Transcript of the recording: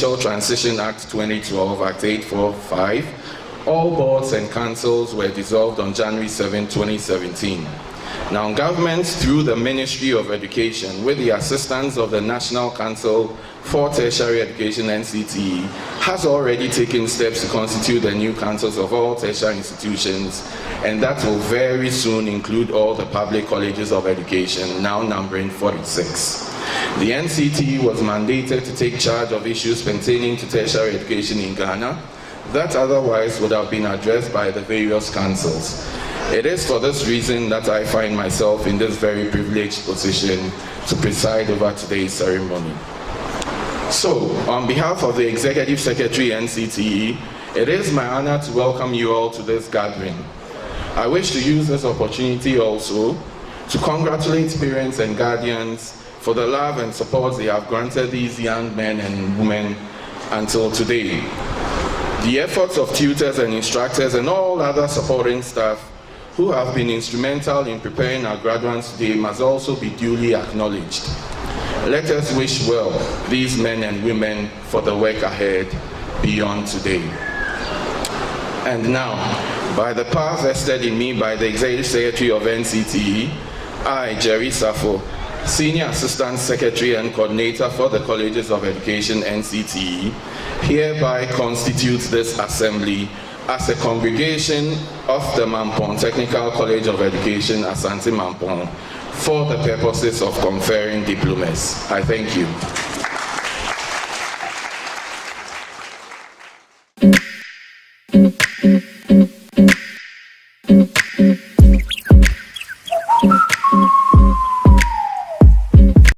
Presidential Transition Act 2012, Act 845, all boards and councils were dissolved on January 7, 2017. Now, government, through the Ministry of Education, with the assistance of the National Council for Tertiary Education, NCTE, has already taken steps to constitute the new councils of all tertiary institutions, and that will very soon include all the public colleges of education, now numbering 46. The NCTE was mandated to take charge of issues pertaining to tertiary education in Ghana that otherwise would have been addressed by the various councils. It is for this reason that I find myself in this very privileged position to preside over today's ceremony. So, on behalf of the Executive Secretary NCTE, it is my honor to welcome you all to this gathering. I wish to use this opportunity also to congratulate parents and guardians for the love and support they have granted these young men and women until today. The efforts of tutors and instructors and all other supporting staff who have been instrumental in preparing our graduates today must also be duly acknowledged. Let us wish well these men and women for the work ahead beyond today. And now, by the power vested in me by the Executive Secretary of NCTE, I, Jerry Sarfo1, Senior Assistant Secretary and Coordinator for the Colleges of Education, NCTE, hereby constitute this assembly as a congregation of the Mampong Technical College of Education, Asante Mampong, for the purposes of conferring diplomas. I thank you.